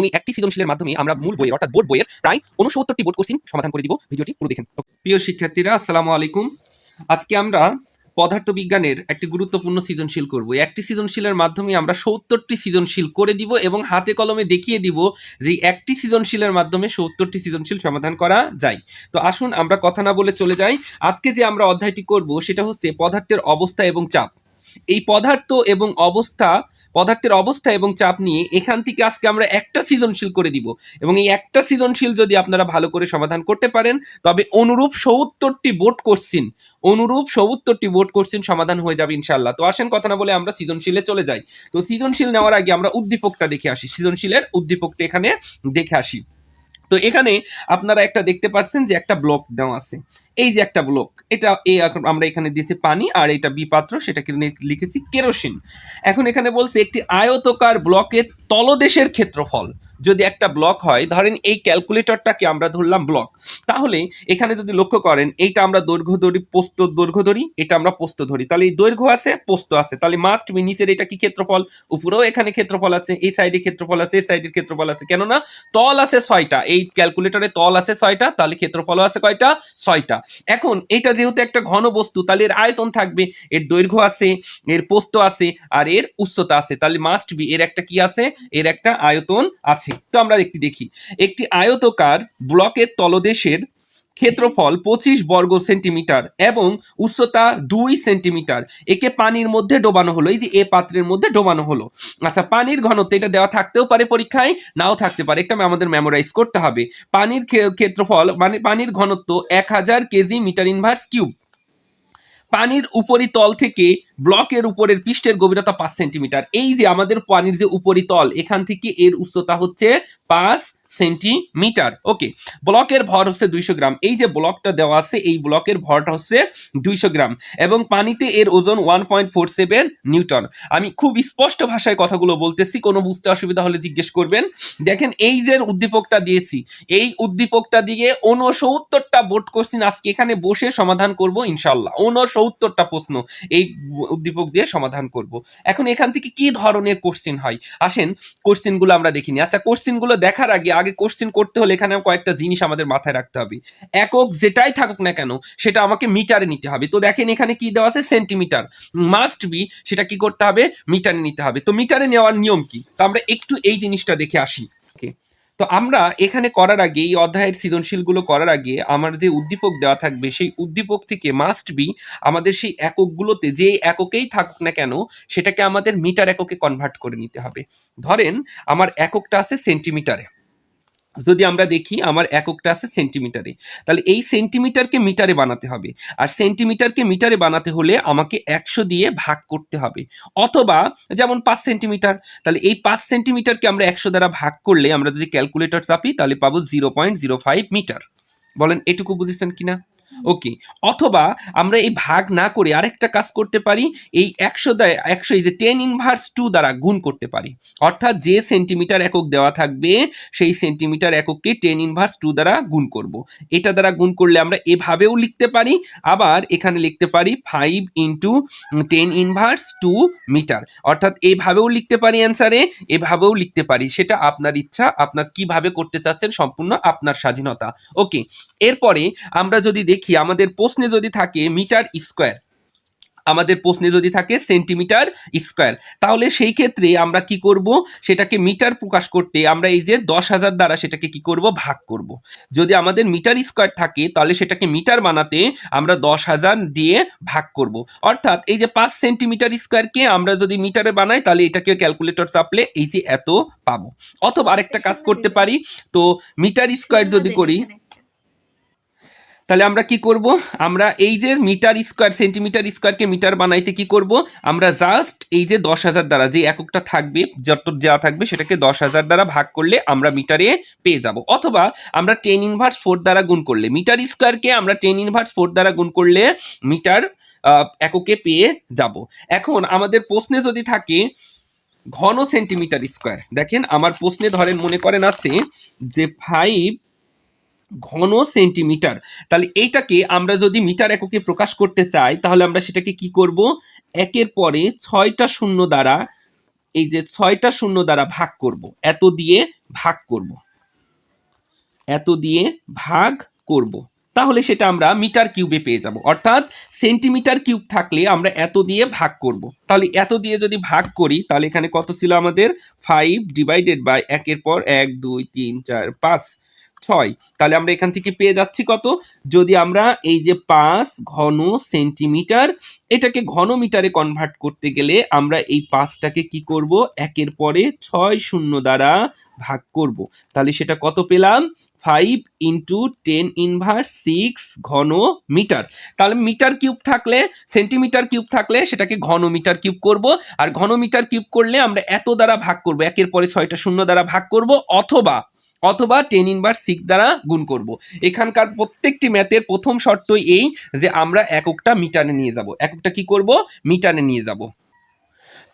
এবং একটি সৃজনশীলের মাধ্যমে আমরা মূল বইয়ের অর্থাৎ বোর্ড বইয়ের প্রায় ৬৯টি বোর্ড কোশ্চেন সমাধান করে দিব। ভিডিওটি পুরো দেখেন। প্রিয় শিক্ষার্থীরা, আসসালামু আলাইকুম। আজকে আমরা পদার্থবিজ্ঞানের একটি গুরুত্বপূর্ণ সৃজনশীল করব। একটি সৃজনশীলের মাধ্যমে আমরা ৭০টি সৃজনশীল করে দিব এবং হাতে কলমে দেখিয়ে দিব যে একটি সৃজনশীলের মাধ্যমে ৭০টি সৃজনশীল সমাধান করা যায়। তো আসুন আমরা কথা না বলে চলে যাই। আজকে যে আমরা অধ্যায়টি করব সেটা হচ্ছে পদার্থের অবস্থা এবং চাপ। এই পদার্থের অবস্থা এবং চাপ নিয়ে এখান থেকে আজকে আমরা একটা সৃজনশীল করে দিব এবং এই একটা সৃজনশীল যদি আপনারা ভালো করে সমাধান করতে পারেন তবে অনুরূপ ৭০টি বোর্ড কোশ্চেন সমাধান হয়ে যাবে ইনশাআল্লাহ। তো আসেন কথা না বলে আমরা সৃজনশীলে চলে যাই। তো সৃজনশীল নেওয়ার আগে আমরা উদ্দীপকটা দেখে আসি, সৃজনশীলের উদ্দীপকটা এখানে দেখে আসি। তো এখানে আপনারা একটা দেখতে পাচ্ছেন যে একটা ব্লক দেওয়া আছে, এই যে একটা ব্লক, এটা আমরা এখানে দিয়েছি পানি আর এটা বি পাত্র, সেটাকে লিখেছি কেরোসিন। এখন এখানে বলছে একটি আয়তকার ব্লকের তলদেশের ক্ষেত্রফল যদি একটা ব্লক হয়, ধরেন এই ক্যালকুলেটরটাকে আমরা ধরলাম ব্লক, তাহলে এখানে যদি লক্ষ্য করেন এইটা আমরা দৈর্ঘ্য ধরি, প্রস্থ দৈর্ঘ্য ধরি, এটা আমরা প্রস্থ ধরি, তাহলে এই দৈর্ঘ্য আছে প্রস্থ আছে, তাহলে মাস্ট বি নিচের এটা কি ক্ষেত্রফল, উপরেও এখানে ক্ষেত্রফল আছে, এই সাইডে ক্ষেত্রফল আছে, এই সাইডের ক্ষেত্রফল আছে, কেননা তল আছে ৬টা, এই ক্যালকুলেটরে তল আছে ৬টা, তাহলে ক্ষেত্রফল আছে কয়টা, ৬টা। এখন এটা যেহেতু একটা ঘন বস্তু, তাহলে এর আয়তন থাকবে, এর দৈর্ঘ্য আছে, এর প্রস্থ আছে আর এর উচ্চতা আছে, তাহলে মাস্ট বি এর একটা কি আছে, এর একটা আয়তন আছে। তো আমরা দেখি একটি আয়তকার ব্লকের তলদেশের ক্ষেত্রফল ২৫ বর্গ সেন্টিমিটার এবং উচ্চতা ২ সেন্টিমিটার, একে পানির মধ্যে ডোবানো হলো, এই যে এ পাত্রের মধ্যে ডোবানো হলো। আচ্ছা, পানির ঘনত্ব এটা দেওয়া থাকতেও পারে পরীক্ষায়, নাও থাকতে পারে, একটা আমাদের মেমোরাইজ করতে হবে। পানির ক্ষেত্রফল মানে পানির ঘনত্ব ১০০০ কেজি মিটার ইনভার্স কিউব। পানির উপরিতল থেকে ব্লকের উপরের পৃষ্ঠের গভীরতা ৫ সেন্টিমিটার। এই যে আমাদের পানির যে উপরিতল, এখান থেকে এর উচ্চতা হচ্ছে ৫ সেন্টিমিটার। ওকে, ব্লকের ভর হচ্ছে ২০০ গ্রাম। এই যে ব্লকটা দেওয়া আছে, এই ব্লকের ভরটা হচ্ছে ২০০ গ্রাম এবং পানিতে এর ওজন ১.৪৭ নিউটন। আমি খুব স্পষ্ট ভাষায় কথাগুলো বলতেছি, কোনো বুঝতে অসুবিধা হলে জিজ্ঞেস করবেন। দেখেন এই যে উদ্দীপকটা দিয়েছি, এই উদ্দীপকটা দিয়ে ৬৯টা বোর্ড কোশ্চেন আজকে এখানে বসে সমাধান করব ইনশাল্লাহ। ৬৯টা প্রশ্ন এই উদ্দীপক দিয়ে সমাধান করব। এখন এখান থেকে কি ধরনের কোশ্চেন হয়, আসেন কোশ্চেনগুলো আমরা দেখিনি। আচ্ছা, কোশ্চেনগুলো দেখার আগে কোশ্চেন করতে হলে এখানে কয়েকটা জিনিস আমাদের মাথায় রাখতে হবে। একক যেটাই থাকুক না কেন সেটা আমাকে মিটারে নিতে হবে। তো দেখেন এখানে কি দেওয়া আছে, সেন্টিমিটার, মাস্ট বি সেটা কি করতে হবে, মিটারে নিতে হবে। তো মিটারে নেওয়ার নিয়ম কি, তো আমরা একটু এই জিনিসটা দেখে আসি। ওকে, তো আমরা এখানে করার আগে, এই অধ্যায়ের সৃজনশীলগুলো করার আগে আমার যে উদ্দীপক দেওয়া থাকবে সেই উদ্দীপক থেকে মাস্ট বি আমাদের সেই এককগুলোতে যে এককেই থাকুক না কেন সেটাকে আমাদের মিটার এককে কনভার্ট করে নিতে হবে। ধরেন আমার এককটা আছে সেন্টিমিটারে, যদি আমরা দেখি আমার এককটা আছে সেন্টিমিটারে, তাহলে এই সেন্টিমিটারকে মিটারে বানাতে হবে, আর সেন্টিমিটারকে মিটারে বানাতে হলে আমাকে ১০০ দিয়ে ভাগ করতে হবে। অথবা যেমন ৫ সেন্টিমিটার, তাহলে এই ৫ সেন্টিমিটারকে আমরা ১০০ দ্বারা ভাগ করলে আমরা যদি ক্যালকুলেটর চাপি তাহলে পাবো ০.০৫ মিটার। বলেন এটুকু বুঝেছেন কিনা? ওকে, অথবা আমরা এই ভাগ না করে আরেকটা কাজ করতে পারি, এই ১০০ এই যে 10⁻² দ্বারা গুণ করতে পারি। অর্থাৎ যে সেন্টিমিটার একক দেওয়া থাকবে সেই সেন্টিমিটার একককে 10⁻² দ্বারা গুণ করব। এটা দ্বারা গুণ করলে আমরা এভাবেও লিখতে পারি, আবার এখানে লিখতে পারি 5 × 10⁻² মিটার, অর্থাৎ এভাবেও লিখতে পারি অ্যান্সারে, এভাবেও লিখতে পারি, সেটা আপনার ইচ্ছা, আপনার কিভাবে করতে চাচ্ছেন সম্পূর্ণ আপনার স্বাধীনতা। ওকে, এরপরে আমরা যদি দেখি আমাদের প্রশ্নে যদি থাকে মিটার স্কোয়ার, আমাদের প্রশ্নে যদি থাকে সেন্টিমিটার স্কোয়ার, তাহলে সেই ক্ষেত্রে আমরা কি করব, সেটাকে মিটার প্রকাশ করতে আমরা এই যে ১০,০০০ দ্বারা সেটাকে কি করব, ভাগ করব। যদি আমাদের মিটার স্কোয়ার থাকে তাহলে সেটাকে মিটার বানাতে আমরা ১০,০০০ দিয়ে ভাগ করব। অর্থাৎ এই যে ৫ সেন্টিমিটার স্কোয়ারকে আমরা যদি মিটারে বানাই তাহলে এটাকে ক্যালকুলেটর চাপলে এই যে এত পাবো। অথবা আরেকটা কাজ করতে পারি, তো মিটার স্কোয়ার যদি করি তাহলে আমরা কি করব, আমরা এই যে মিটার স্কোয়ার সেন্টিমিটার স্কোয়ারকে মিটার বানাইতে কি করব, আমরা জাস্ট এই যে ১০,০০০ দ্বারা যে এককটা থাকবে, যত দেওয়া থাকবে সেটাকে ১০,০০০ দ্বারা ভাগ করলে আমরা মিটারে পেয়ে যাব। অথবা আমরা 10⁻⁴ দ্বারা গুণ করলে, মিটার স্কোয়ারকে আমরা 10⁻⁴ দ্বারা গুণ করলে মিটার এককে পেয়ে যাব। এখন আমাদের প্রশ্নে যদি থাকে ঘন সেন্টিমিটার স্কোয়ার, দেখেন আমার প্রশ্নে ধরেন মনে করেন আছে যে 5 ঘন সেন্টিমিটার, তাহলে এইটাকে আমরা যদি মিটার এককে প্রকাশ করতে চাই তাহলে আমরা সেটাকে কি করব, একের পরে ৬টা শূন্য দ্বারা এই যে 6টা শূন্য দ্বারা ভাগ করব, এত দিয়ে ভাগ করব, এত দিয়ে ভাগ করব, তাহলে সেটা আমরা মিটার কিউবে পেয়ে যাব। অর্থাৎ সেন্টিমিটার কিউব থাকলে আমরা এত দিয়ে ভাগ করব, তাহলে এত দিয়ে যদি ভাগ করি তাহলে এখানে কত ছিল আমাদের 5 ডিভাইডেড বাই 1 পর 1 2 3 4 5 6, তাহলে আমরা এখান থেকে পেয়ে যাচ্ছি কত, যদি আমরা এই যে 5 ঘন সেন্টিমিটার এটাকে ঘন মিটারে কনভার্ট করতে গেলে আমরা এই 5টাকে কি করব, 1 পরে 6 শূন্য দ্বারা ভাগ করব, তাহলে সেটা কত পেলাম, 5 ইন্টু 10⁻6 ঘন মিটার। তাহলে মিটার কিউব থাকলে, সেন্টিমিটার কিউব থাকলে সেটাকে ঘন মিটার কিউব করব, আর ঘন মিটার কিউব করলে আমরা এত দ্বারা ভাগ করব, 1 পরে 6টা শূন্য দ্বারা ভাগ করব, অথবা 10⁻6 দ্বারা গুণ করব। এখানকার প্রত্যেকটি ম্যাথের প্রথম শর্তই এই যে আমরা এককটা মিটারে নিয়ে যাব, এককটা কি করব, মিটারে নিয়ে যাব।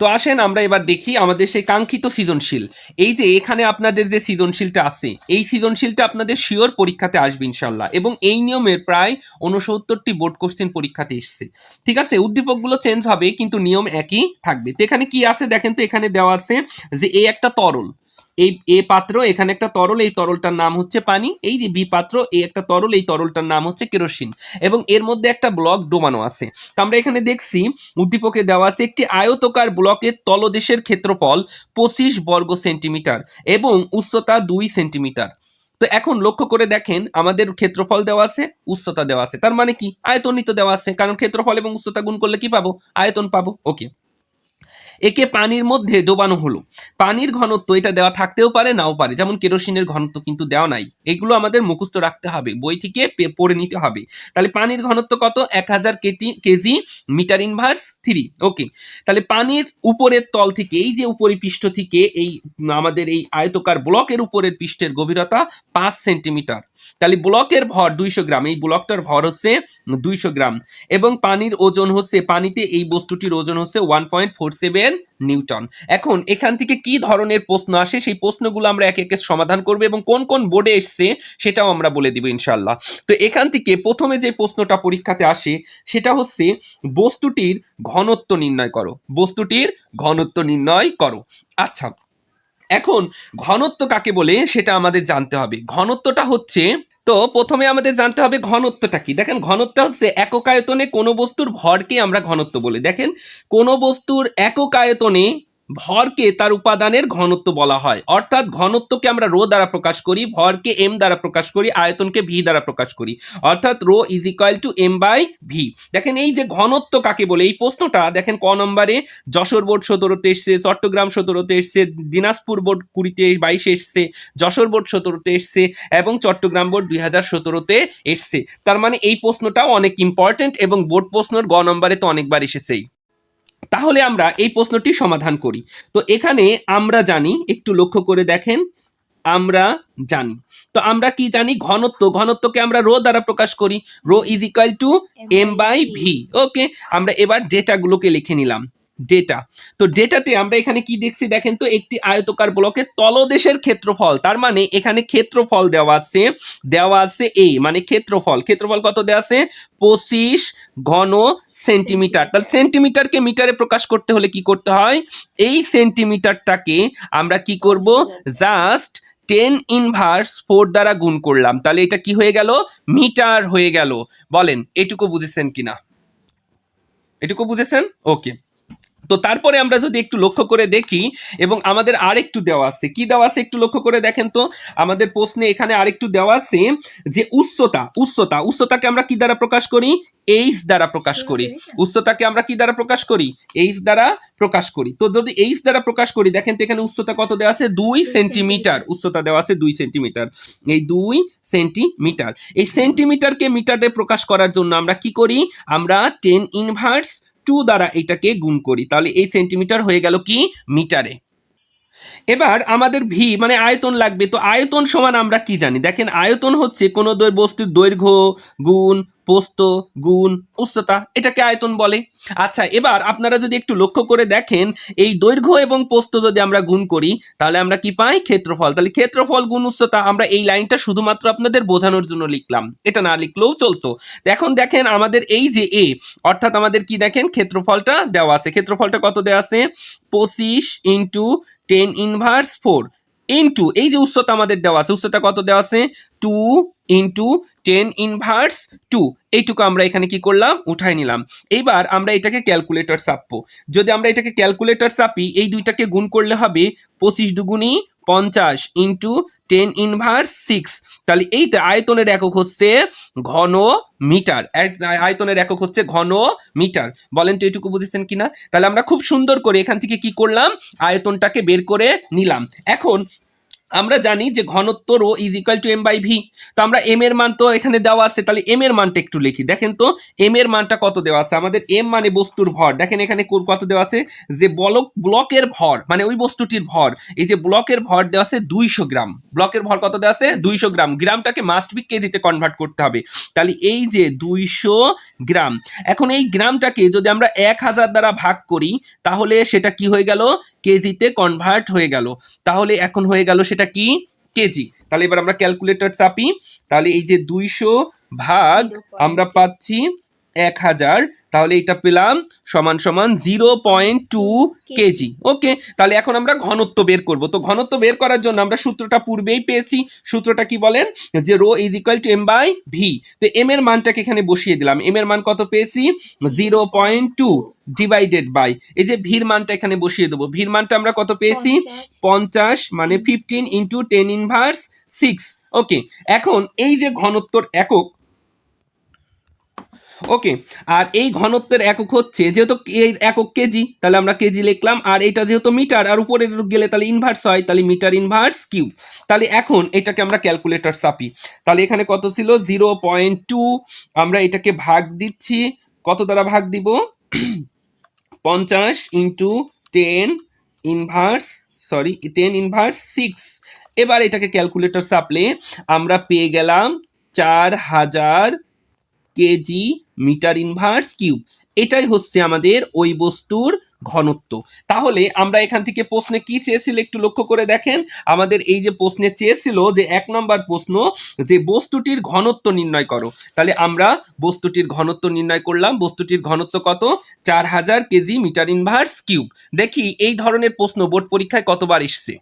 তো আসেন আমরা এবার দেখি আমাদের সেই কাঙ্ক্ষিত সৃজনশীল। এই যে এখানে আপনাদের যে সৃজনশীলটা আছে, এই সৃজনশীলটা আপনাদের শিওর পরীক্ষাতে আসবে ইনশাল্লাহ, এবং এই নিয়মের প্রায় 69টি বোর্ড কোশ্চেন পরীক্ষাতে এসছে। ঠিক আছে, উদ্দীপকগুলো চেঞ্জ হবে কিন্তু নিয়ম একই থাকবে। তো এখানে কি আছে দেখেন তো, এখানে দেওয়া আছে যে এ একটা তরল, এই এ পাত্র, এখানে একটা তরল, এই তরলটার নাম হচ্ছে পানি, এই যে বি পাত্র, এই একটা তরল, এই তরলটার নাম হচ্ছে কেরোসিন, এবং এর মধ্যে একটা ব্লক ডোবানো আছে। তো আমরা এখানে দেখছি উদ্দীপকে দেওয়া আছে একটি আয়তকার ব্লকের তলদেশের ক্ষেত্রফল 25 বর্গ সেন্টিমিটার এবং উচ্চতা 2 সেন্টিমিটার। তো এখন লক্ষ্য করে দেখেন আমাদের ক্ষেত্রফল দেওয়া আছে, উচ্চতা দেওয়া আছে, তার মানে কি আয়তনিত দেওয়া আছে, কারণ ক্ষেত্রফল এবং উচ্চতা গুণ করলে কি পাবো, আয়তন পাবো। ওকে, একে পানির মধ্যে ডোবানো হলো। পানির ঘনত্ব এটা দেওয়া থাকতেও পারে নাও পারে, যেমন কেরোসিনের ঘনত্ব কিন্তু দেওয়া নাই, এগুলো আমাদের মুখস্থ রাখতে হবে, বই থেকে পড়ে নিতে হবে। তাহলে পানির ঘনত্ব কত, 1000 কেজি মিটার ইনভার্স 3। ওকে, তাহলে পানির উপরের তল থেকে, এই যে উপরের পৃষ্ঠ থেকে এই আমাদের এই আয়তকার ব্লকের উপরের পৃষ্ঠের গভীরতা 5 সেন্টিমিটার। তাহলে ব্লকের ভর 200 গ্রাম, এই ব্লকটার ভর হচ্ছে 200 গ্রাম, এবং পানির ওজন হচ্ছে, পানিতে এই বস্তুটির ওজন হচ্ছে 1.47 নিউটন। এখন এখান থেকে কি ধরনের প্রশ্ন আসে সেই প্রশ্নগুলো আমরা একে একে সমাধান করব, এবং কোন কোন বোর্ডে এসছে সেটাও আমরা বলে দিব ইনশাল্লাহ। তো এখান থেকে প্রথমে যে প্রশ্নটা পরীক্ষাতে আসে সেটা হচ্ছে বস্তুটির ঘনত্ব নির্ণয় করো, বস্তুটির ঘনত্ব নির্ণয় করো। আচ্ছা, এখন ঘনত্ব কাকে বলে সেটা আমাদের জানতে হবে। ঘনত্বটা হচ্ছে, তো প্রথমে আমাদের জানতে হবে ঘনত্বটা কি। দেখেন ঘনত্ব হচ্ছে একক আয়তনে কোনো বস্তুর ভরকে আমরা ঘনত্ব বলি। দেখেন কোনো বস্তুর একক আয়তনে ভরকে তার উপাদানের ঘনত্ব বলা হয়, অর্থাৎ ঘনত্বকে আমরা রো দ্বারা প্রকাশ করি, ভরকে এম দ্বারা প্রকাশ করি, আয়তনকে ভি দ্বারা প্রকাশ করি, অর্থাৎ rho is equal to M by V. দেখেন এই যে ঘনত্ব কাকে বলে, এই প্রশ্নটা দেখেন ক নম্বরে যশোর বোর্ড 17তে এসছে, চট্টগ্রাম 17তে এসছে, দিনাজপুর বোর্ড 2022 এসছে, যশোর বোর্ড 17তে এসছে, এবং চট্টগ্রাম বোর্ড 2017তে এসছে। তার মানে এই প্রশ্নটাও অনেক ইম্পর্টেন্ট, এবং বোর্ড প্রশ্নের গ নম্বরে তো অনেকবার এসেছেই। তাহলে আমরা এই প্রশ্নটি সমাধান করি। তো এখানে আমরা জানি, একটু লক্ষ্য করে দেখেন, আমরা জানি, তো আমরা কি জানি, ঘনত্ব, ঘনত্বকে আমরা রো দ্বারা প্রকাশ করি, rho is equal to M by V. Okay, আমরা এবার ডেটাগুলোকে লিখে নিলাম, ডেটা। তো ডেটাতে আমরা এখানে কি দেখছি দেখেন তো, একটি আয়তকার ব্লকের তলদেশের ক্ষেত্রফল, তার মানে এখানে ক্ষেত্রফল দেওয়া আছে এ, মানে ক্ষেত্রফল, ক্ষেত্রফল কত দেওয়া আছে, 25 ঘন সেন্টিমিটার। তাহলে সেন্টিমিটারকে মিটারে প্রকাশ করতে হলে কি করতে হয়, এই সেন্টিমিটারটাকে আমরা কি করব, জাস্ট 10⁻4 দ্বারা গুণ করলাম, তাহলে এটা কি হয়ে গেল, মিটার হয়ে গেল। বলেন এটুকু বুঝেছেন কিনা, এটুকু বুঝেছেন? ওকে, তো তারপরে আমরা যদি একটু লক্ষ্য করে দেখি, এবং আমাদের আরেকটু দেওয়া আছে, কি দেওয়া আছে একটু লক্ষ্য করে দেখেন তো, আমাদের প্রশ্নে এখানে আরেকটু দেওয়া আছে যে উচ্চতাকে আমরা কি দ্বারা প্রকাশ করি, এইচ দ্বারা প্রকাশ করি। উচ্চতাকে আমরা কি দ্বারা প্রকাশ করি, এইচ দ্বারা প্রকাশ করি। তো যদি এইচ দ্বারা প্রকাশ করি, দেখেন তো এখানে উচ্চতা কত দেওয়া আছে, 2 সেন্টিমিটার, উচ্চতা দেওয়া আছে 2 সেন্টিমিটার, এই 2 সেন্টিমিটার। এই সেন্টিমিটারকে মিটারে প্রকাশ করার জন্য আমরা কি করি, আমরা 10⁻2 দ্বারা এটাকে গুণ করি, তাহলে এই সেন্টিমিটার হয়ে গেল কি মিটারে। এবার আমাদের ভি মানে আয়তন লাগবে। তো আয়তন সমান আমরা কি জানি, দেখেন আয়তন হচ্ছে কোনো বস্তুর দৈর্ঘ্য গুণ প্রস্থ গুণ উচ্চতা, এটাকে আয়তন বলে। আচ্ছা, এবার আপনারা যদি একটু লক্ষ্য করে দেখেন, এই দৈর্ঘ্য এবং প্রস্থ যদি আমরা গুণ করি তাহলে আমরা কি পাই? ক্ষেত্রফল। তাহলে ক্ষেত্রফল গুণ উচ্চতা, আমরা এই লাইনটা শুধুমাত্র আপনাদের বোঝানোর জন্য লিখলাম, এটা না লিখলেও চলতো। এখন দেখেন আমাদের এই যে এ, অর্থাৎ আমাদের কি দেখেন ক্ষেত্রফলটা দেওয়া আছে। ক্ষেত্রফলটা কত দেওয়া আছে? 25 ইন্টু 10⁻⁴ ইন্টু এই যে উচ্চতা আমাদের দেওয়া আছে, উচ্চতা কত দেওয়া আছে? 2 ইন্টু 10⁻²। এইটুকু আমরা এখানে কি করলাম? উঠাই নিলাম। এইবার আমরা এটাকে ক্যালকুলেটর চাপবো। যদি আমরা এটাকে ক্যালকুলেটর চাপি, এই দুইটাকে গুণ করলে হবে 25 দুগুণী 50 ইন্টু 10⁻⁶। তাহলে এইটা আয়তনের একক হচ্ছে ঘন মিটার। আয়তনের একক হচ্ছে ঘন মিটার। বলেন তো এটুকু বুঝেছেন কিনা? তাহলে আমরা খুব সুন্দর করে এখান থেকে কি করলাম? আয়তনটাকে বের করে নিলাম। এখন আমরা জানি যে ঘনত্ব rho is equal to M by V. তো আমরা এম এর মান তো এখানে দেওয়া আছে, তাহলে এম এর মানটা একটু লিখি। দেখেন তো এম এর মানটা কত দেওয়া আছে আমাদের? এম মানে বস্তুর ভর। দেখেন এখানে কত দেওয়া আছে? যে ব্লকের ভর মানে ওই বস্তুটির ভর, এই যে ব্লকের ভর দেওয়া আছে 200 গ্রাম। ব্লকের ভর কত দেওয়া আছে? 200 গ্রাম। গ্রামটাকে মাস্ট বি কেজিতে কনভার্ট করতে হবে। তাহলে এই যে 200 গ্রাম, এখন এই গ্রামটাকে যদি আমরা 1000 দ্বারা ভাগ করি তাহলে সেটা কি হয়ে গেল? কেজিতে কনভার্ট হয়ে গেল। তাহলে এখন হয়ে গেল সেটা কি? কেজি। তাহলে এবার আমরা ক্যালকুলেটর চাপি, তাহলে এই যে 200 ভাগ আমরা পাচ্ছি 1000, তাহলে এটা পেলাম সমান সমান 0.2 কেজি। ওকে, তাহলে এখন আমরা ঘনত্ব বের করব। তো ঘনত্ব বের করার জন্য আমরা সূত্রটা পূর্বেই পেয়েছি। সূত্রটা কি বলেন? যে rho is equal to M by V. তো এম এর মানটাকে এখানে বসিয়ে দিলাম। এম এর মান কত পেয়েছি? 0.2 ডিভাইডেড বাই এই যে ভির মানটা এখানে বসিয়ে দেবো। ভির মানটা আমরা কত পেয়েছি? 50 মানে 15 ইন্টু 10⁻⁶। ওকে, এখন এই যে ঘনত্বর একক, ওকে, আর এই ঘনত্বের একক হচ্ছে, যেহেতু এই একক কেজি তাহলে আমরা কেজি লিখলাম, আর এটা যেহেতু মিটার আর উপরে গেলে তাহলে ইনভার্স হয়, তাহলে মিটার ইনভার্স কিউব। তাহলে এখন এটাকে আমরা ক্যালকুলেটর চাপি। তাহলে এখানে কত ছিল? 0.2। আমরা এটাকে ভাগ দিচ্ছি, কত দ্বারা ভাগ দিব? 50 ইন্টু 10⁻⁶। এবার এটাকে ক্যালকুলেটর চাপলে আমরা পেয়ে গেলাম 4000 কেজি মিটার ইনভার্স কিউব। এটাই হচ্ছে আমাদের ওই বস্তুর ঘনত্ব। তাহলে আমরা এখান থেকে প্রশ্নে কি চেয়েছিল একটু লক্ষ্য করে দেখেন। আমাদের এই যে প্রশ্নে চেয়েছিল যে 1 নম্বর প্রশ্ন, যে বস্তুটির ঘনত্ব নির্ণয় করো। তাহলে আমরা বস্তুটির ঘনত্ব নির্ণয় করলাম। বস্তুটির ঘনত্ব কত? 4000 কেজি মিটার ইনভার্স কিউব। দেখি এই ধরনের প্রশ্ন বোর্ড পরীক্ষায় কতবার এসছে।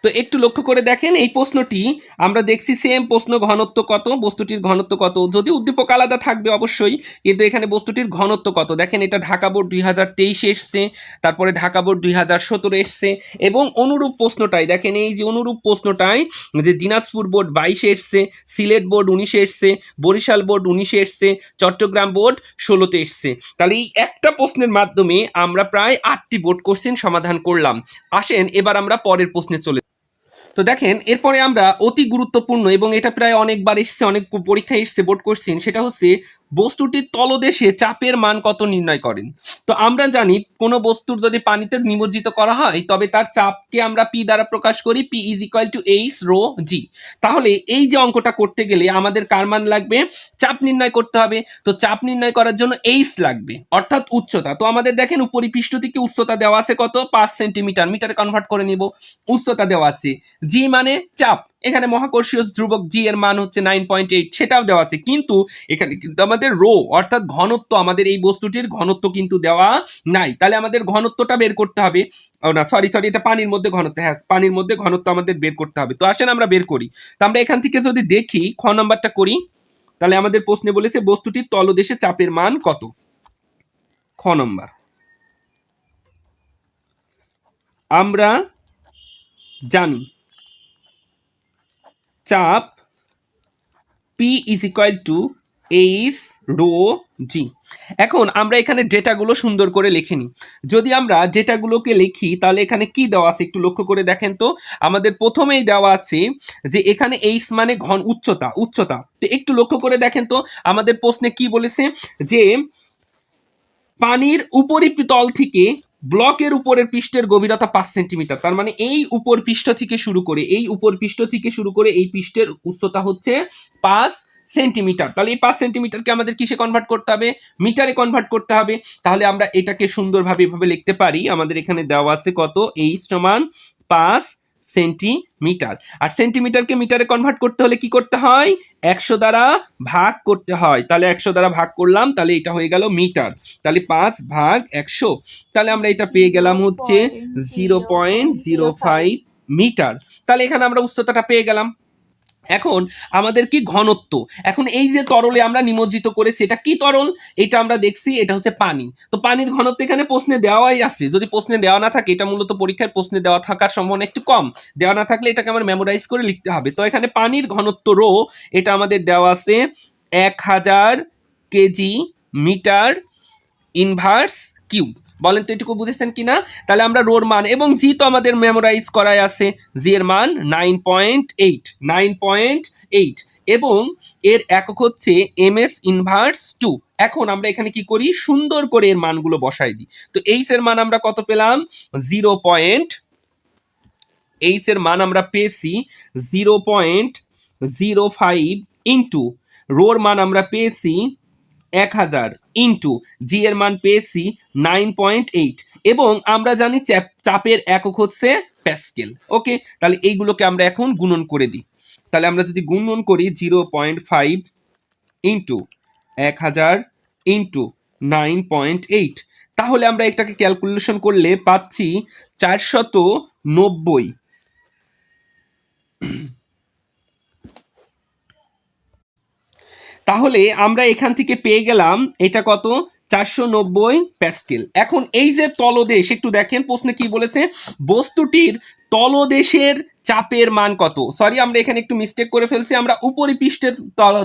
তো একটু লক্ষ্য করে দেখেন এই প্রশ্নটি আমরা দেখছি সেম প্রশ্ন, ঘনত্ব কত, বস্তুটির ঘনত্ব কত। যদি উদ্দীপক আলাদা থাকবে অবশ্যই, কিন্তু এখানে বস্তুটির ঘনত্ব কত। দেখেন এটা ঢাকা বোর্ড 2023 এসছে, তারপরে ঢাকা বোর্ড 2017 এসছে, এবং অনুরূপ প্রশ্নটাই দেখেন, এই যে অনুরূপ প্রশ্নটাই যে দিনাজপুর বোর্ড 22 এসছে, সিলেট বোর্ড 19 এসছে, বরিশাল বোর্ড 19 এসছে, চট্টগ্রাম বোর্ড 16তে এসছে। তাহলে এই একটা প্রশ্নের মাধ্যমে আমরা প্রায় 8টি বোর্ড কোশ্চেন সমাধান করলাম। আসেন এবার আমরা পরের প্রশ্নে চলে। তো দেখেন এরপরে আমরা অতি গুরুত্বপূর্ণ, এবং এটা প্রায় অনেকবার এসছে, অনেক পরীক্ষায় এসছে বোর্ড কোশ্চেন, সেটা হচ্ছে বস্তুটির তলদেশে চাপের মান কত নির্ণয় করেন। তো আমরা জানি কোনো বস্তুর যদি পানিতে নিমজ্জিত করা হয় তবে তার চাপকে আমরা পি দ্বারা প্রকাশ করি, P is equal to H rho G. তাহলে এই যে অঙ্কটা করতে গেলে আমাদের কার মান লাগবে? চাপ নির্ণয় করতে হবে। তো চাপ নির্ণয় করার জন্য এইচ লাগবে, অর্থাৎ উচ্চতা। তো আমাদের দেখেন উপরিপৃষ্ঠ থেকে উচ্চতা দেওয়া আছে কত? 5 সেন্টিমিটার। মিটারে কনভার্ট করে নিব। উচ্চতা দেওয়া আছে, জি মানে চাপ, এখানে মহাকর্ষীয় ধ্রুবক জি এর মান হচ্ছে 9.8, সেটাও দেওয়া আছে। কিন্তু এখানে কিন্তু আমাদের রো অর্থাৎ ঘনত্ব, আমাদের এই বস্তুটির ঘনত্ব কিন্তু দেওয়া নাই। তাহলে আমাদের ঘনত্বটা বের করতে হবে। না সরি, এটা পানির মধ্যে ঘনত্ব, হ্যাঁ পানির মধ্যে ঘনত্ব আমাদের বের করতে হবে। তো আসেন আমরা বের করি। তো আমরা এখান থেকে যদি দেখি খ নাম্বারটা করি, তাহলে আমাদের প্রশ্নে বলেছে বস্তুটির তলদেশে চাপের মান কত। খ নম্বর, আমরা জানি চাপ P is equal to H rho G. এখন আমরা এখানে ডেটাগুলো সুন্দর করে লিখে নিই। যদি আমরা ডেটাগুলোকে লিখি তাহলে এখানে কি দেওয়া আছে একটু লক্ষ্য করে দেখেন তো। আমাদের প্রথমেই দেওয়া আছে যে এখানে এইচ মানে ঘন উচ্চতা। তো একটু লক্ষ্য করে দেখেন তো আমাদের প্রশ্নে কি বলেছে, যে পানির উপরিতল থেকে ব্লকের উপরের পৃষ্ঠের গভীরতা 5 সেন্টিমিটার, তার মানে এই উপর পৃষ্ঠ থেকে শুরু করে এই পৃষ্ঠের উচ্চতা হচ্ছে 5 সেন্টিমিটার। তাহলে এই 5 সেন্টিমিটারকে আমাদের কিসে কনভার্ট করতে হবে? মিটারে কনভার্ট করতে হবে। তাহলে আমরা এটাকে সুন্দরভাবে এভাবে লিখতে পারি, আমাদের এখানে দেওয়া আছে কত, এইচ সমান 5 সেন্টিমিটার। আর সেন্টিমিটারকে মিটারে কনভার্ট করতে হলে কি করতে হয়? 100 দ্বারা ভাগ করতে হয়। তাহলে 100 দ্বারা ভাগ করলাম, তাহলে এটা হয়ে গেল মিটার। তাহলে 5 ভাগ 100, তাহলে আমরা এটা পেয়ে গেলাম হচ্ছে 0.05 মিটার। তাহলে এখানে আমরা উচ্চতাটা পেয়ে গেলাম। এখন আমাদের কি ঘনত্ব, এখন এই যে তরলে আমরা নিমজ্জিত করেছি, এটা কি তরল? এটা আমরা দেখছি, এটা হচ্ছে পানি। তো পানির ঘনত্ব এখানে প্রশ্নে দেওয়াই আছে, যদি প্রশ্নে দেওয়া না থাকে, এটা মূলত পরীক্ষায় প্রশ্নে দেওয়া থাকার সম্ভাবনা একটু কম, দেওয়া না থাকলে এটাকে আমার মেমোরাইজ করে লিখতে হবে। তো এখানে পানির ঘনত্ব রো, এটা আমাদের দেওয়া আছে 1000 কেজি মিটার ইনভার্স কিউব। বলেন তো এটুকু বুঝেছেন কিনা? তাহলে আমরা রোর মান এবং জি তো আমাদের মেমোরাইজ করাই আছে, জি এর মান 9.8 এবং এর একক হচ্ছে এমএস ইনভার্স 2। এখন আমরা এখানে কি করি, সুন্দর করে এর মানগুলো বসাই দিই। তো এইচ এর মান আমরা কত পেলাম? 0.8 এর মান আমরা পেয়েছি 0.05 ইন্টু রোর মান আমরা পেয়েছি 1000 ইন্টু জি এর মান পেয়েছি 9.8 এবং আমরা জানি চাপের একক হচ্ছে প্যাসকেল। ওকে, তাহলে এইগুলোকে আমরা এখন গুণন করে দিই। তাহলে আমরা যদি গুণন করি 0.5 ইন্টু 1000 ইন্টু 9.8, তাহলে আমরা এটাকে ক্যালকুলেশন করলে পাচ্ছি 490। তাহলে আমরা এখান থেকে পেয়ে গেলাম এটা কত, 490 প্যাসকেল। এখন এই যে তলদেশ, একটু দেখেন প্রশ্নে কি বলেছে, বস্তুটির তলদেশের চাপের মান কত। সরি, আমরা এখানে একটু মিস্টেক করে ফেলছি, আমরা উপরিপৃষ্ঠের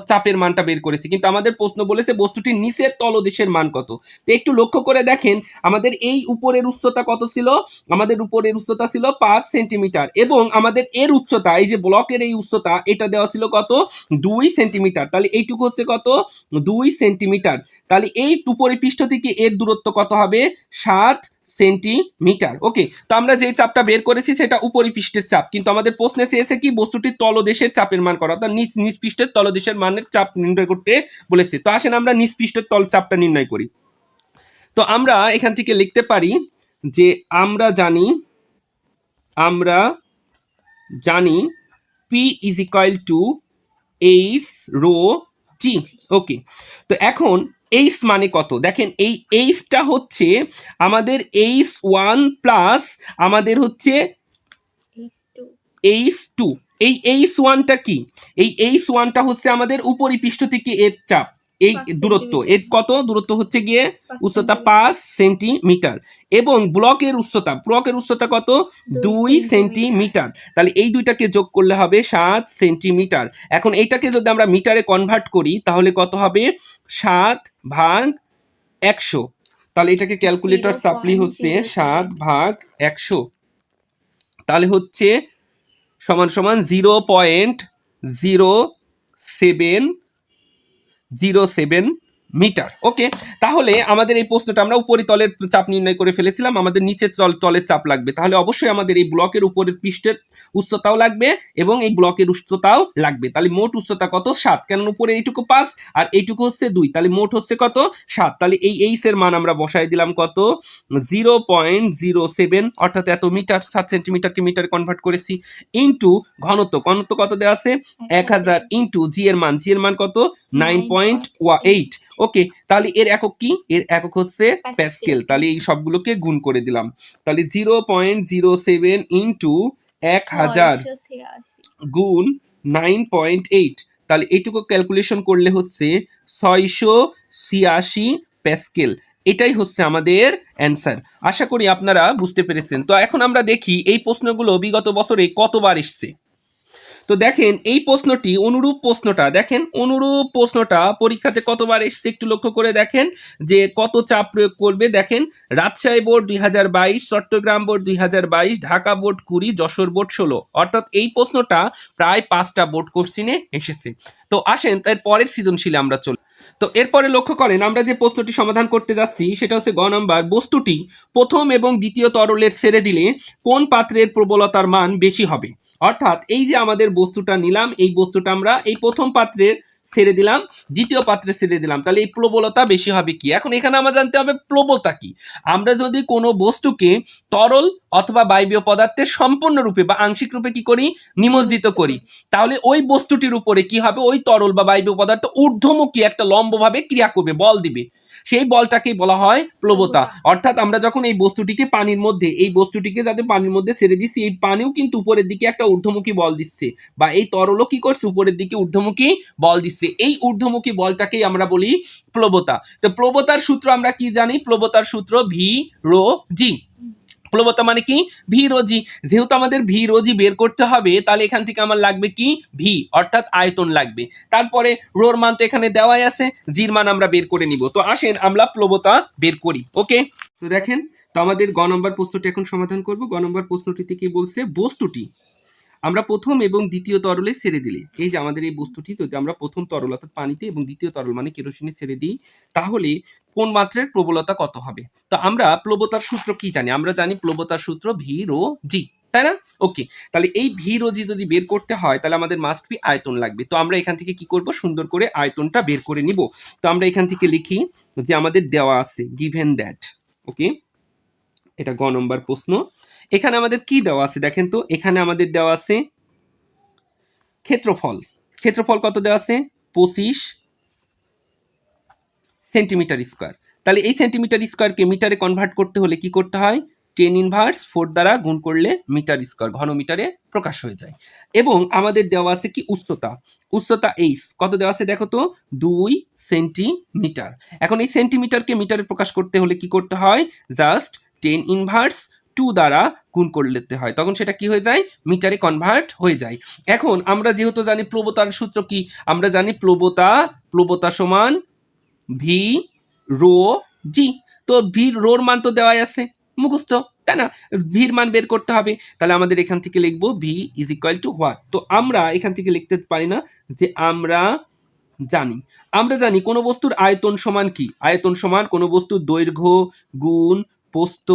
চাপের মানটা বের করেছি, কিন্তু আমাদের প্রশ্ন বলেছে বস্তুটির নিচের তলদেশের মান কত। তো একটু লক্ষ্য করে দেখেন, আমাদের এই উপরের উচ্চতা কত ছিল? আমাদের উপরের উচ্চতা ছিল 5 সেন্টিমিটার এবং আমাদের এর উচ্চতা, এই যে ব্লকের এই উচ্চতা, এটা দেওয়া ছিল কত, 2 সেন্টিমিটার। তাহলে এইটুকু হচ্ছে কত, 2 সেন্টিমিটার। তাহলে এই উপরিপৃষ্ঠ থেকে এর দূরত্ব কত হবে? 7 সেন্টিমিটার। ওকে, তো আমরা যে চাপটা বের করেছি সেটা উপরিপৃষ্ঠের চাপ, কিন্তু আমাদের প্রশ্নে চেয়েছে কি, বস্তুটির তলদেশের চাপের মান করা, অর্থাৎ নিচ পৃষ্ঠের তলদেশের মানের চাপ নির্ণয় করতে বলেছে। তো আসেন আমরা নিচ পৃষ্ঠের তল চাপটা নির্ণয় করি। তো আমরা এখান থেকে লিখতে পারি যে আমরা জানি P is equal to H rho T. Okay, তো এখন এইচ মানে কত? দেখেন এই এইচটা হচ্ছে আমাদের H1 প্লাস আমাদের হচ্ছে H2। এই H1টা কি? এই H1টা হচ্ছে আমাদের উপরিপৃষ্ঠ থেকে এর চাপ, এই দূরত্ব, এর কত দূরত্ব হচ্ছে গিয়ে উচ্চতা 5 সেন্টিমিটার এবং ব্লকের উচ্চতা কত, 2 সেন্টিমিটার। তাহলে এই দুইটাকে যোগ করলে হবে 7 সেন্টিমিটার। এখন এইটাকে যদি আমরা মিটারে কনভার্ট করি তাহলে কত হবে, 7 ভাগ 100। তাহলে এটাকে ক্যালকুলেটর সাপ্লি হচ্ছে 7 ভাগ 100, তাহলে হচ্ছে সমান সমান 0.0707 মিটার। ওকে, তাহলে আমাদের এই প্রশ্নটা আমরা উপরিতলের চাপ নির্ণয় করে ফেলেছিলাম, আমাদের নিচের তলের চাপ লাগবে। তাহলে অবশ্যই আমাদের এই ব্লকের উপরের পৃষ্ঠের উচ্চতাও লাগবে এবং এই ব্লকের উচ্চতাও লাগবে। তাহলে মোট উচ্চতা কত, 7, কেন উপরে এইটুকু 5 আর এইটুকু হচ্ছে 2, তাহলে মোট হচ্ছে কত, 7। তাহলে এই এইচ এর মান আমরা বসাই দিলাম কত, 0.07, অর্থাৎ এত মিটার, 7 সেন্টিমিটারকে মিটারে কনভার্ট করেছি, ইন্টু ঘনত্ব কত দেওয়া আছে, 1000 ইন্টু জি এর মান কত, 9.8। ওকে, তাহলে এর একক কি, এর একক হচ্ছে প্যাসকেল। তাহলে এই সবগুলোকে গুণ করে দিলাম। তাহলে 0.07 ইন্টু 1000 গুণ 9.8, তাহলে এইটুকু ক্যালকুলেশন করলে হচ্ছে 686 প্যাসকেল। এটাই হচ্ছে আমাদের অ্যান্সার। আশা করি আপনারা বুঝতে পেরেছেন। তো এখন আমরা দেখি এই প্রশ্নগুলো বিগত বছরে কতবার এসছে। তো দেখেন এই প্রশ্নটি, অনুরূপ প্রশ্নটা পরীক্ষাতে কতবার এসছে একটু লক্ষ্য করে দেখেন যে কত চাপ প্রয়োগ করবে। দেখেন, Rajshahi board 2022, Chittagong board 2022, Dhaka board 20, Jessore board 16, অর্থাৎ এই প্রশ্নটা প্রায় 5টা বোর্ড কোশ্চিনে এসেছে। তো আসেন এর পরের সৃজনশীলে আমরা চলি। তো এরপরে লক্ষ্য করেন আমরা যে প্রশ্নটি সমাধান করতে যাচ্ছি সেটা হচ্ছে গ নাম্বার, বস্তুটি প্রথম এবং দ্বিতীয় তরলের ছেড়ে দিলে কোন পাত্রের প্রবলতার মান বেশি হবে। অর্থাৎ এই যে আমাদের বস্তুটা নিলাম, এই বস্তুটা আমরা এই প্রথম পাত্রের ছেড়ে দিলাম, দ্বিতীয় পাত্রে ছেড়ে দিলাম, তাহলে এই প্রবলতা বেশি হবে কি। এখন এখানে আমরা জানতে হবে প্রবলতা কি। আমরা যদি কোনো বস্তুকে তরল অথবা বায়বীয় পদার্থের সম্পূর্ণরূপে বা আংশিক রূপে কি করি, নিমজ্জিত করি, তাহলে ওই বস্তুটির উপরে কি হবে, ওই তরল বা বায়বীয় পদার্থ ঊর্ধ্বমুখী একটা লম্বভাবে ক্রিয়া করবে, বল দিবে, সেই বলটাকেই বলা হয় প্লবতা। অর্থাৎ আমরা যখন এই বস্তুটিকে পানির মধ্যে, এই বস্তুটিকে যাতে পানির মধ্যে ছেড়ে দিচ্ছি, এই পানিও কিন্তু উপরের দিকে একটা ঊর্ধ্বমুখী বল দিচ্ছে, বা এই তরলও কি করছে, উপরের দিকে ঊর্ধ্বমুখী বল দিচ্ছে, এই ঊর্ধ্বমুখী বলটাকেই আমরা বলি প্লবতা। তো প্লবতার সূত্র আমরা কি জানি, প্লবতার সূত্র ভি রো জি। প্লবতা মানে কি, ভি রো জি। যেহেতু আমাদের ভি রো জি বের করতে হবে, তাহলে এখান থেকে আমার লাগবে কি, ভি অর্থাৎ আয়তন লাগবে। তারপরে রোর মান তো এখানে দেওয়াই আছে, জির মান আমরা বের করে নিব। তো আসেন আমরা প্লবতা বের করি। ওকে, তো দেখেন, তো আমাদের গ নম্বর প্রশ্নটি এখন সমাধান করব। গ নম্বর প্রশ্নটিতে কি বলছে, বস্তুটি আমরা প্রথম এবং দ্বিতীয় তরলে ছেড়ে দিলে, এই যে আমাদের এই বস্তুটি যদি আমরা প্রথম তরল অর্থাৎ পানিতে এবং দ্বিতীয় তরল মানে কেরোসিনে ছেড়ে দিই, তাহলে কোন মাত্রার প্রবলতা কত হবে। তো আমরা প্লবতার সূত্র কি জানি, আমরা জানি প্লবতার সূত্র ভি রো জি, তাই না। ওকে, তাহলে এই ভি রো জি যদি বের করতে হয়, তাহলে আমাদের মাস্ট বি আয়তন লাগবে। তো আমরা এখান থেকে কি করব, সুন্দর করে আয়তনটা বের করে নিব। তো আমরা এখান থেকে লিখি যে আমাদের দেওয়া আছে গিভেন দ্যাট, ওকে, এটা গ নম্বর প্রশ্ন। এখানে আমাদের কি দেওয়া আছে দেখেন তো, এখানে আমাদের দেওয়া আছে ক্ষেত্রফল। ক্ষেত্রফল কত দেওয়া আছে, 25 সেন্টিমিটার স্কোয়ার। তাহলে এই সেন্টিমিটার স্কোয়ারকে মিটারে কনভার্ট করতে হলে কি করতে হয়, 10⁻⁴ দ্বারা গুণ করলে মিটার স্কোয়ার ঘন মিটারে প্রকাশ হয়ে যায়। এবং আমাদের দেওয়া আছে কি উচ্চতা, উচ্চতা এইচ কত দেওয়া আছে দেখো তো, 2 সেন্টিমিটার। এখন এই সেন্টিমিটারকে মিটারে প্রকাশ করতে হলে কি করতে হয়, জাস্ট 10⁻² দ্বারা গুণ করতে হয়, তখন সেটা কি হয়ে যায়, মিটারে কনভার্ট হয়ে যায়। এখন আমরা যেহেতু জানি প্লবতার সূত্র কি, আমরা জানি প্লবতা সমান ভি রো জি। তো ভি রোর মান তো দেওয়াই আছে, মুখস্থ, তাই না। ভির মান বের করতে হবে, তাহলে আমাদের এখান থেকে লিখবো V is equal two what. তো আমরা এখান থেকে লিখতে পারি না যে আমরা জানি কোনো বস্তুর আয়তন সমান কি, আয়তন সমান কোনো বস্তুর দৈর্ঘ্য গুণ প্রস্থ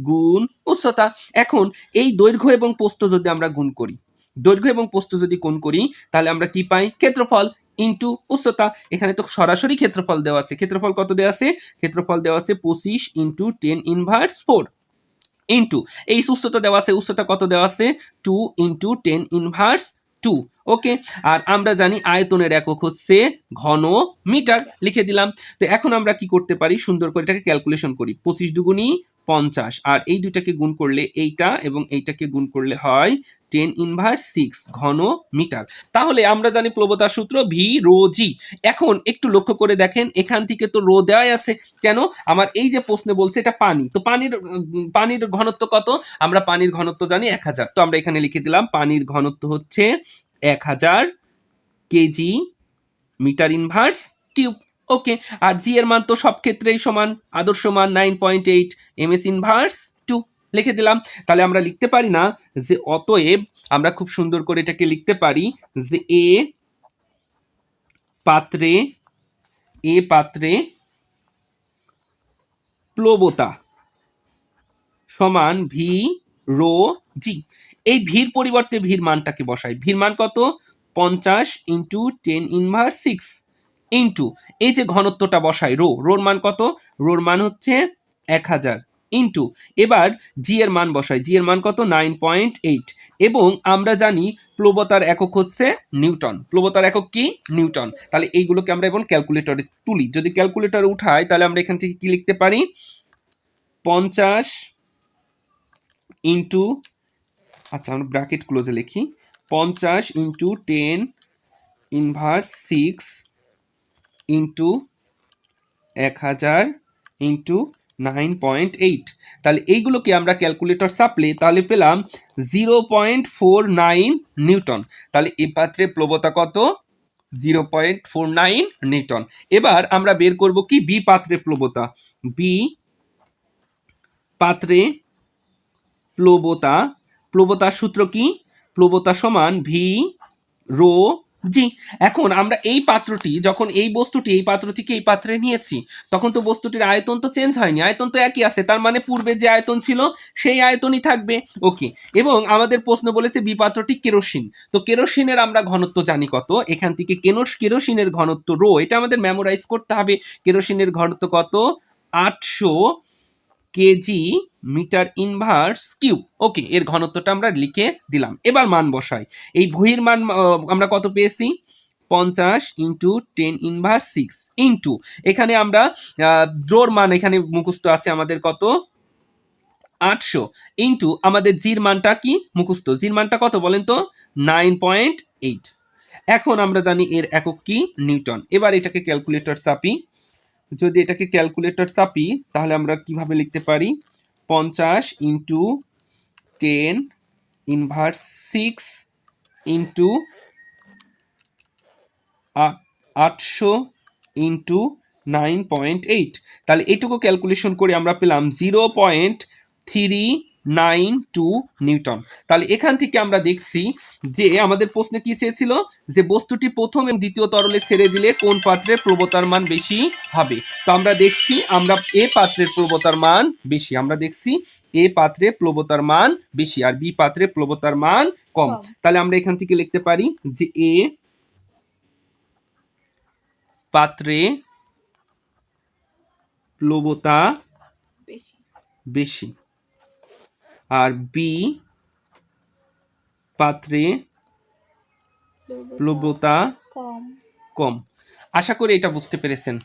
গুণ উচ্চতা। এখন এই দৈর্ঘ্য এবং প্রস্থ যদি আমরা গুণ করি, দৈর্ঘ্য এবং প্রস্থ যদি গুণ করি, তাহলে আমরা কি পাই, ক্ষেত্রফল ইন্টু উচ্চতা। এখানে তো সরাসরি ক্ষেত্রফল দেওয়া আছে, ক্ষেত্রফল কত দেওয়া আছে, ক্ষেত্রফল দেওয়া আছে 25 × 10⁻⁴ ইন্টু এই উচ্চতা দেওয়া আছে, উচ্চতা কত দেওয়া আছে, 2 × 10⁻²। ওকে, আর আমরা জানি আয়তনের একক হচ্ছে ঘন মিটার, লিখে দিলাম। তো এখন আমরা কি করতে পারি, সুন্দর করে এটাকে ক্যালকুলেশন করি, 25 দুগুণী 50, আর এই দুইটাকে গুণ করলে এইটা এবং এইটাকে গুণ করলে হয় 10⁻6 ঘন মিটার। তাহলে আমরা জানি প্লবতার সূত্র ভি রো জি। এখন একটু লক্ষ্য করে দেখেন, এখান থেকে তো রো দেওয়াই আছে, কেন, আমার এই যে প্রশ্নে বলছে এটা পানি, তো পানির ঘনত্ব কত, আমরা পানির ঘনত্ব জানি 1000। তো আমরা এখানে লিখে দিলাম পানির ঘনত্ব হচ্ছে 1000 কেজি মিটার ইনভার্স কিউব। ওকে, আর জি এর মান তো সব ক্ষেত্রেই সমান, আদর্শ মান 9.8 ms ইনভার্স 2, লিখে দিলাম। তাহলে আমরা লিখতে পারি না যে অতএব, আমরা খুব সুন্দর করে এটাকে লিখতে পারি যে এ পাত্রে প্লবতা সমান ভি রো জি। এই ভির পরিবর্তে ভির মানটাকে বসাই, ভির মান কত, 50 × 10⁻6 ইন্টু এই যে ঘনত্বটা বসাই রোর মান কত, রোর মান হচ্ছে 1000 ইন্টু এবার জি এর মান বসাই, জি এর মান কত, 9.8। এবং আমরা জানি প্লবতার একক হচ্ছে নিউটন, প্লবতার একক কি, নিউটন। তাহলে এইগুলোকে আমরা এখন ক্যালকুলেটরে তুলি, যদি ক্যালকুলেটরে উঠাই তাহলে আমরা এখান থেকে কি লিখতে পারি, 50 ইন্টু, আচ্ছা আমরা ব্র্যাকেট ক্লোজে লিখি, 50 × 10⁻6 ইন্টু 1000 ইন্টু 9.8। তাহলে এইগুলোকে আমরা ক্যালকুলেটর চাপলে তাহলে পেলাম 0.49 নিউটন। তাহলে এ পাত্রে প্লবতা কত, 0.49 নিউটন। এবার আমরা বের করব কি, বি পাত্রে প্লবতা, বি পাত্রে প্লবতার সূত্র কি, প্লবতা সমান ভি রো জি। এখন আমরা এই পাত্রটি যখন এই বস্তুটি এই পাত্র থেকে এই পাত্রে নিয়েছি, তখন তো বস্তুটির আয়তন তো চেঞ্জ হয়নি, আয়তন তো একই আছে, তার মানে পূর্বে যে আয়তন ছিল সেই আয়তনই থাকবে। ওকে। এবং আমাদের প্রশ্ন বলেছে বি পাত্রটি কেরোসিন, তো কেরোসিনের আমরা ঘনত্ব জানি কত, এখান থেকে কেরোসিনের ঘনত্ব রো, এটা আমাদের মেমোরাইজ করতে হবে। কেরোসিনের ঘনত্ব কত, 800 কেজি মিটার ইনভার্স কিউব। ওকে, এর ঘনত্বটা আমরা লিখে দিলাম। এবার মান বসাই। এই ভুঁইয়ের মান আমরা কত পেয়েছি, 50 ইন্টু 10⁻6 ইন্টু এখানে আমরা জোর মান এখানে মুখস্থ আছে আমাদের কত, 800 ইন্টু আমাদের জির মানটা কি মুখস্থ, জির মানটা কত বলেন তো, 9.8। এখন আমরা জানি এর একক কি, নিউটন। এবার এটাকে ক্যালকুলেটর চাপি, যদি এটাকে ক্যালকুলেটর চাপি তাহলে আমরা কিভাবে লিখতে পারি, 50 ইন্টু 10⁻6 ইন্টু 800 ইন্টু 9.8। তাহলে এইটুকু ক্যালকুলেশন করে আমরা পেলাম 0.392 নিউটন। তাহলে এখান থেকে আমরা দেখছি যে আমাদের প্রশ্নে কি চেয়েছিল, যে বস্তুটি প্রথম এবং দ্বিতীয় তরলে ছেড়ে দিলে কোন পাত্রের প্রবতার মান বেশি হবে। তো আমরা দেখছি আমরা এ পাত্রের প্রবতার মান বেশি, আমরা দেখছি এ পাত্রে প্লবতার মান বেশি আর বি পাত্রে প্লবতার মান কম। তাহলে আমরা এখান থেকে লিখতে পারি যে এ পাত্রে প্লবতা বেশি আর বি পাত্রে প্লবতা কম। আশা করি এটা বুঝতে পেরেছেন।